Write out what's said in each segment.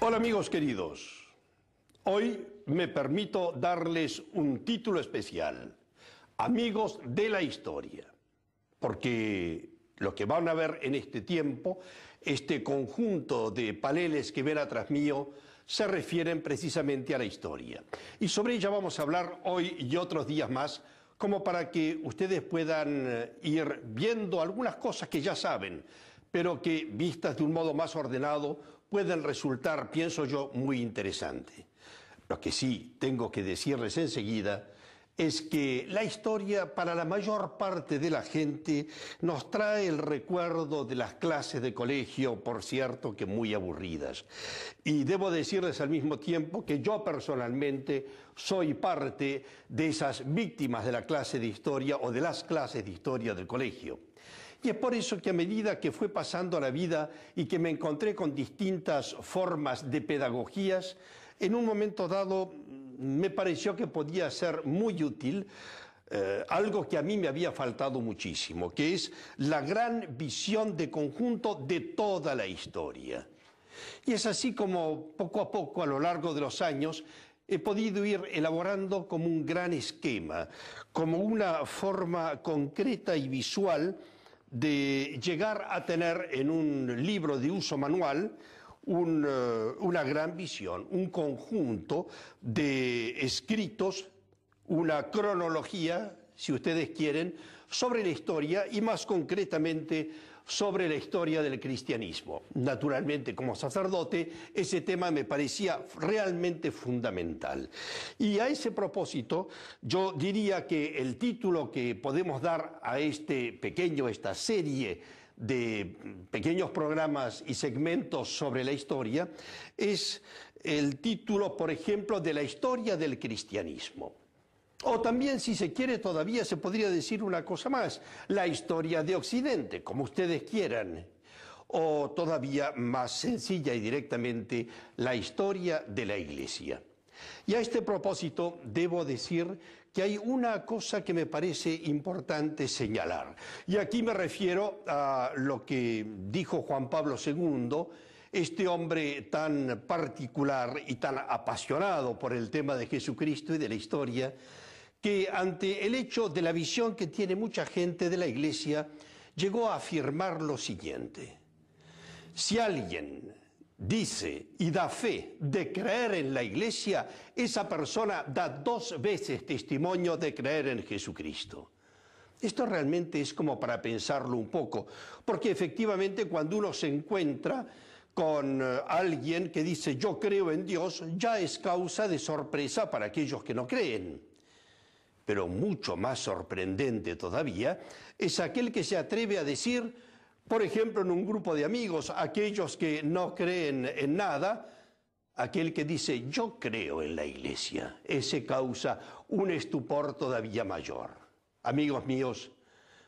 Hola amigos queridos, hoy me permito darles un título especial, Amigos de la Historia, porque lo que van a ver en este tiempo, este conjunto de paneles que ven atrás mío, se refieren precisamente a la historia. Y sobre ella vamos a hablar hoy y otros días más, como para que ustedes puedan ir viendo algunas cosas que ya saben, pero que vistas de un modo más ordenado pueden resultar, pienso yo, muy interesantes. Lo que sí tengo que decirles enseguida es que la historia para la mayor parte de la gente nos trae el recuerdo de las clases de colegio, por cierto que muy aburridas. Y debo decirles al mismo tiempo que yo personalmente soy parte de esas víctimas de la clase de historia o de las clases de historia del colegio. Y es por eso que a medida que fue pasando la vida y que me encontré con distintas formas de pedagogías, en un momento dado me pareció que podía ser muy útil algo que a mí me había faltado muchísimo, que es la gran visión de conjunto de toda la historia. Y es así como poco a poco, a lo largo de los años, he podido ir elaborando como un gran esquema, como una forma concreta y visual de llegar a tener en un libro de uso manual una gran visión, un conjunto de escritos, una cronología, si ustedes quieren, sobre la historia y más concretamente sobre la historia del cristianismo. Naturalmente, como sacerdote, ese tema me parecía realmente fundamental. Y a ese propósito, yo diría que el título que podemos dar a esta serie de pequeños programas y segmentos sobre la historia, es el título, por ejemplo, de la historia del cristianismo. O también, si se quiere, todavía se podría decir una cosa más, la historia de Occidente, como ustedes quieran. O todavía más sencilla y directamente, la historia de la Iglesia. Y a este propósito debo decir que hay una cosa que me parece importante señalar. Y aquí me refiero a lo que dijo Juan Pablo II, este hombre tan particular y tan apasionado por el tema de Jesucristo y de la historia, que ante el hecho de la visión que tiene mucha gente de la Iglesia, llegó a afirmar lo siguiente: si alguien dice y da fe de creer en la Iglesia, esa persona da 2 veces testimonio de creer en Jesucristo. Esto realmente es como para pensarlo un poco, porque efectivamente cuando uno se encuentra con alguien que dice yo creo en Dios, ya es causa de sorpresa para aquellos que no creen. Pero mucho más sorprendente todavía es aquel que se atreve a decir, por ejemplo, en un grupo de amigos, aquellos que no creen en nada, aquel que dice yo creo en la Iglesia, ese causa un estupor todavía mayor. Amigos míos,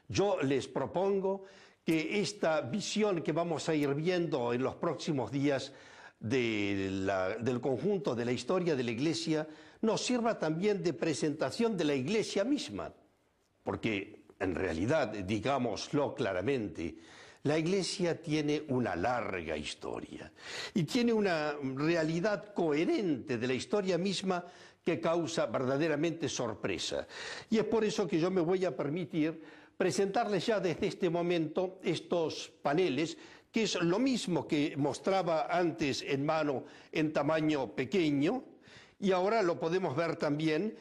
yo les propongo que esta visión que vamos a ir viendo en los próximos días del conjunto de la historia de la Iglesia nos sirva también de presentación de la Iglesia misma, porque en realidad, digámoslo claramente, la Iglesia tiene una larga historia y tiene una realidad coherente de la historia misma que causa verdaderamente sorpresa. Y es por eso que yo me voy a permitir presentarles ya desde este momento estos paneles, que es lo mismo que mostraba antes en mano en tamaño pequeño, y ahora lo podemos ver también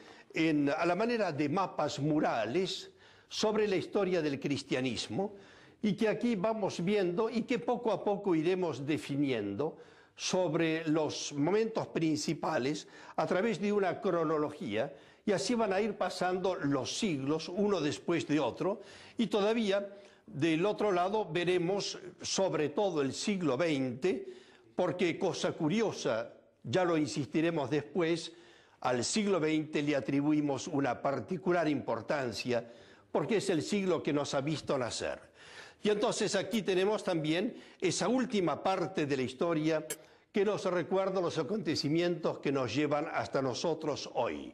a la manera de mapas murales sobre la historia del cristianismo, y que aquí vamos viendo y que poco a poco iremos definiendo sobre los momentos principales a través de una cronología, y así van a ir pasando los siglos uno después de otro, y todavía del otro lado veremos sobre todo el siglo XX, porque cosa curiosa, ya lo insistiremos después, al siglo XX le atribuimos una particular importancia porque es el siglo que nos ha visto nacer. Y entonces aquí tenemos también esa última parte de la historia que nos recuerda los acontecimientos que nos llevan hasta nosotros hoy.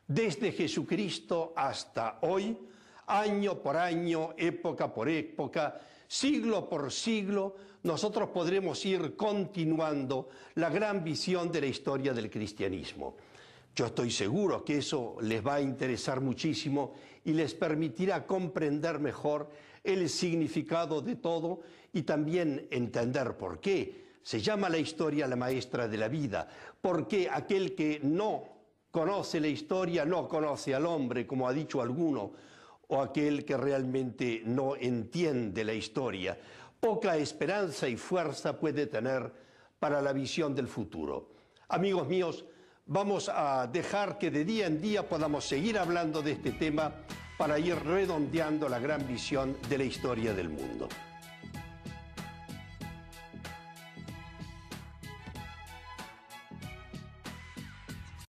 Desde Jesucristo hasta hoy, año por año, época por época, siglo por siglo, nosotros podremos ir continuando la gran visión de la historia del cristianismo. Yo estoy seguro que eso les va a interesar muchísimo y les permitirá comprender mejor el significado de todo y también entender por qué se llama la historia la maestra de la vida, por qué aquel que no conoce la historia no conoce al hombre, como ha dicho alguno, o aquel que realmente no entiende la historia. Poca esperanza y fuerza puede tener para la visión del futuro. Amigos míos, vamos a dejar que de día en día podamos seguir hablando de este tema para ir redondeando la gran visión de la historia del mundo.